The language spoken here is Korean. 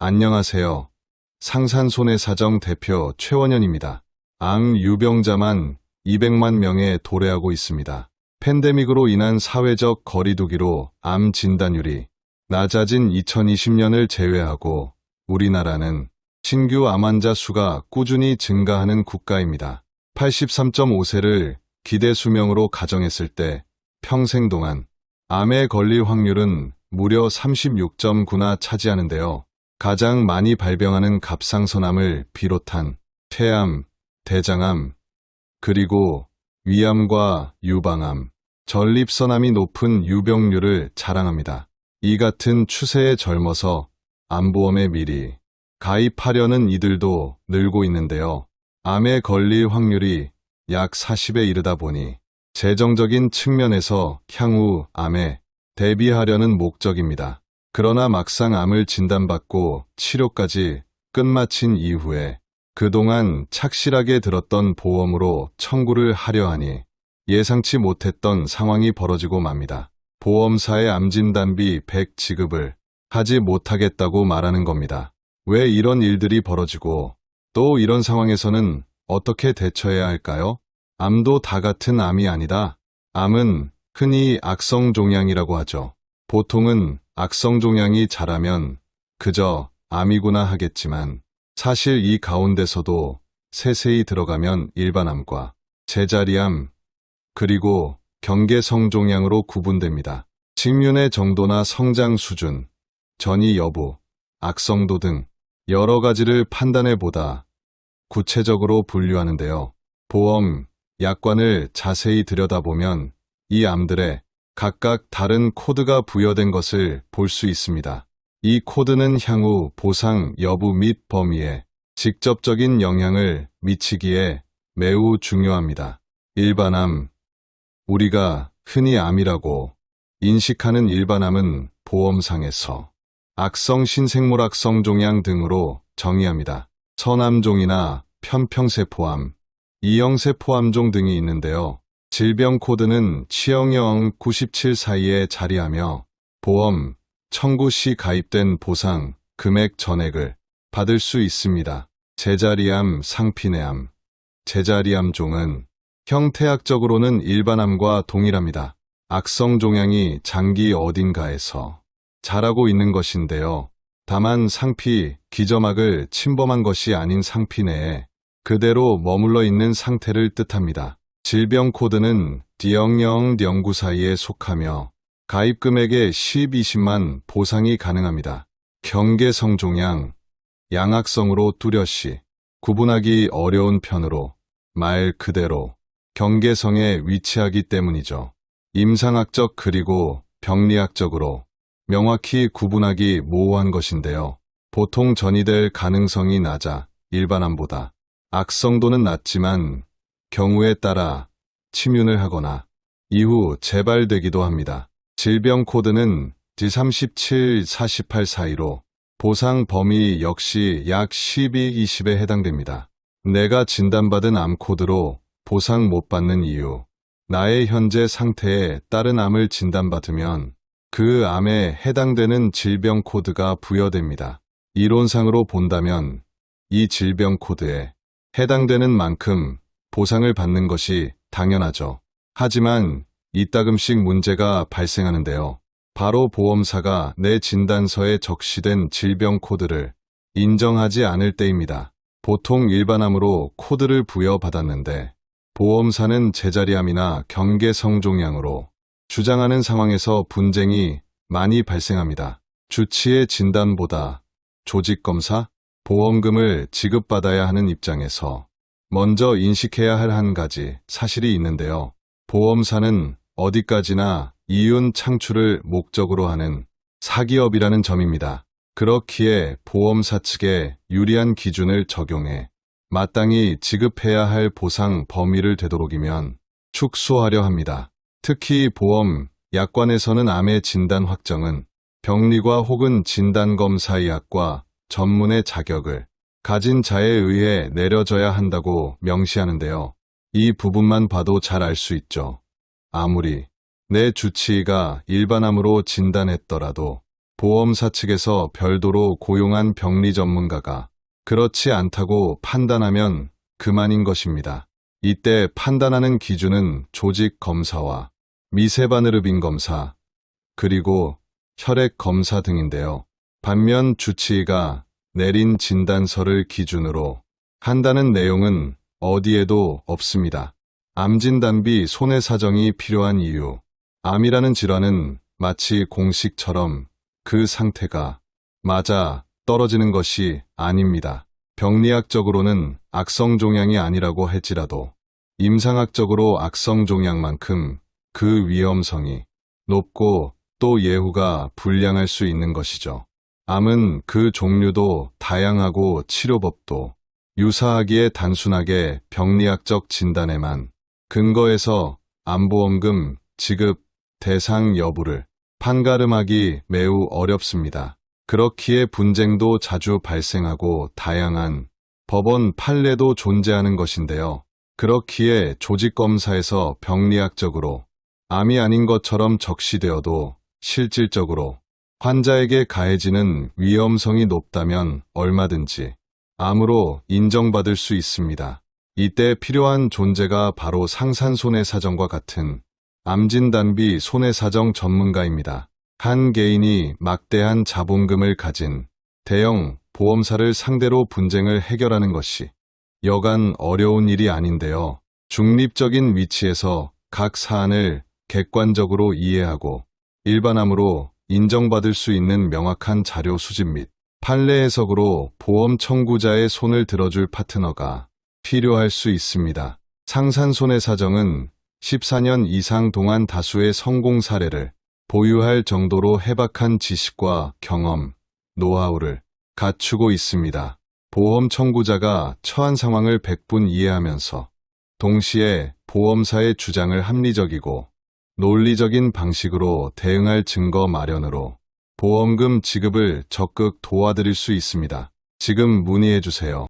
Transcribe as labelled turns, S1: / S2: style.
S1: 안녕하세요. 상산손해사정 대표 최원현입니다. 암 유병자만 200만 명에 도래하고 있습니다. 팬데믹으로 인한 사회적 거리두기로 암 진단율이 낮아진 2020년을 제외하고 우리나라는 신규 암 환자 수가 꾸준히 증가하는 국가입니다. 83.5세를 기대 수명으로 가정했을 때 평생 동안 암에 걸릴 확률은 무려 36.9나 차지하는데요. 가장 많이 발병하는 갑상선암을 비롯한 폐암, 대장암, 그리고 위암과 유방암, 전립선암이 높은 유병률을 자랑합니다. 이 같은 추세에 젊어서 암보험에 미리 가입하려는 이들도 늘고 있는데요. 암에 걸릴 확률이 약 40에 이르다 보니 재정적인 측면에서 향후 암에 대비하려는 목적입니다. 그러나 막상 암을 진단받고 치료까지 끝마친 이후에 그동안 착실하게 들었던 보험으로 청구를 하려 하니 예상치 못했던 상황이 벌어지고 맙니다. 보험사의 암진단비 100 지급을 하지 못하겠다고 말하는 겁니다. 왜 이런 일들이 벌어지고 또 이런 상황에서는 어떻게 대처해야 할까요? 암도 다 같은 암이 아니다. 암은 흔히 악성종양이라고 하죠. 보통은 악성종양이 자라면 그저 암이구나 하겠지만 사실 이 가운데서도 세세히 들어가면 일반암과 제자리암 그리고 경계성종양으로 구분됩니다. 직륜의 정도나 성장 수준, 전이 여부, 악성도 등 여러 가지를 판단해보다 구체적으로 분류하는데요. 보험, 약관을 자세히 들여다보면 이 암들의 각각 다른 코드가 부여된 것을 볼 수 있습니다. 이 코드는 향후 보상 여부 및 범위에 직접적인 영향을 미치기에 매우 중요합니다. 일반암, 우리가 흔히 암이라고 인식하는 일반암은 보험상에서 악성 신생물악성 종양 등으로 정의합니다. 선암종이나 편평세포암, 이형세포암종 등이 있는데요. 질병 코드는 치형형 97 사이에 자리하며 보험 청구 시 가입된 보상 금액 전액을 받을 수 있습니다. 제자리암, 상피내암, 제자리암종은 형태학적으로는 일반암과 동일합니다. 악성 종양이 장기 어딘가에서 자라고 있는 것인데요. 다만 상피, 기저막을 침범한 것이 아닌 상피 내에 그대로 머물러 있는 상태를 뜻합니다. 질병 코드는 D형령 09 사이에 속하며 가입 금액의 10, 20만 보상이 가능합니다. 경계성종양, 양악성으로 뚜렷이 구분하기 어려운 편으로 말 그대로 경계성에 위치하기 때문이죠. 임상학적 그리고 병리학적으로 명확히 구분하기 모호한 것인데요. 보통 전이될 가능성이 낮아 일반암보다 악성도는 낮지만 경우에 따라 침윤을 하거나 이후 재발되기도 합니다. 질병 코드는 D37, 48 사이로 보상 범위 역시 약 12, 20에 해당됩니다. 내가 진단받은 암 코드로 보상 못 받는 이유, 나의 현재 상태에 따른 암을 진단받으면 그 암에 해당되는 질병 코드가 부여됩니다. 이론상으로 본다면 이 질병 코드에 해당되는 만큼 보상을 받는 것이 당연하죠. 하지만 이따금씩 문제가 발생하는데요. 바로 보험사가 내 진단서에 적시된 질병 코드를 인정하지 않을 때입니다. 보통 일반암으로 코드를 부여받았는데 보험사는 제자리암이나 경계성종양으로 주장하는 상황에서 분쟁이 많이 발생합니다. 주치의 진단보다 조직검사, 보험금을 지급받아야 하는 입장에서 먼저 인식해야 할 한 가지 사실이 있는데요. 보험사는 어디까지나 이윤 창출을 목적으로 하는 사기업이라는 점입니다. 그렇기에 보험사 측에 유리한 기준을 적용해 마땅히 지급해야 할 보상 범위를 되도록이면 축소하려 합니다. 특히 보험, 약관에서는 암의 진단 확정은 병리과 혹은 진단검사의학과 전문의 자격을 가진 자에 의해 내려져야 한다고 명시하는데요. 이 부분만 봐도 잘 알 수 있죠. 아무리 내 주치의가 일반암으로 진단했더라도 보험사 측에서 별도로 고용한 병리 전문가가 그렇지 않다고 판단하면 그만인 것입니다. 이때 판단하는 기준은 조직 검사와 미세바느르빈 검사, 그리고 혈액 검사 등인데요. 반면 주치의가 내린 진단서를 기준으로 한다는 내용은 어디에도 없습니다. 암진단비 손해 사정이 필요한 이유. 암이라는 질환은 마치 공식처럼 그 상태가 맞아 떨어지는 것이 아닙니다. 병리학적으로는 악성종양이 아니라고 할지라도 임상학적으로 악성종양만큼 그 위험성이 높고 또 예후가 불량할 수 있는 것이죠. 암은 그 종류도 다양하고 치료법도 유사하기에 단순하게 병리학적 진단에만 근거해서 암보험금 지급 대상 여부를 판가름하기 매우 어렵습니다. 그렇기에 분쟁도 자주 발생하고 다양한 법원 판례도 존재하는 것인데요. 그렇기에 조직검사에서 병리학적으로 암이 아닌 것처럼 적시되어도 실질적으로 환자에게 가해지는 위험성이 높다면 얼마든지 암으로 인정받을 수 있습니다. 이때 필요한 존재가 바로 상산손해사정과 같은 암진단비 손해사정 전문가입니다. 한 개인이 막대한 자본금을 가진 대형 보험사를 상대로 분쟁을 해결하는 것이 여간 어려운 일이 아닌데요. 중립적인 위치에서 각 사안을 객관적으로 이해하고 일반암으로 인정받을 수 있는 명확한 자료 수집 및 판례 해석으로 보험 청구자의 손을 들어줄 파트너가 필요할 수 있습니다. 상산손해사정은 14년 이상 동안 다수의 성공 사례를 보유할 정도로 해박한 지식과 경험, 노하우를 갖추고 있습니다. 보험 청구자가 처한 상황을 100분 이해하면서 동시에 보험사의 주장을 합리적이고 논리적인 방식으로 대응할 증거 마련으로 보험금 지급을 적극 도와드릴 수 있습니다. 지금 문의해 주세요.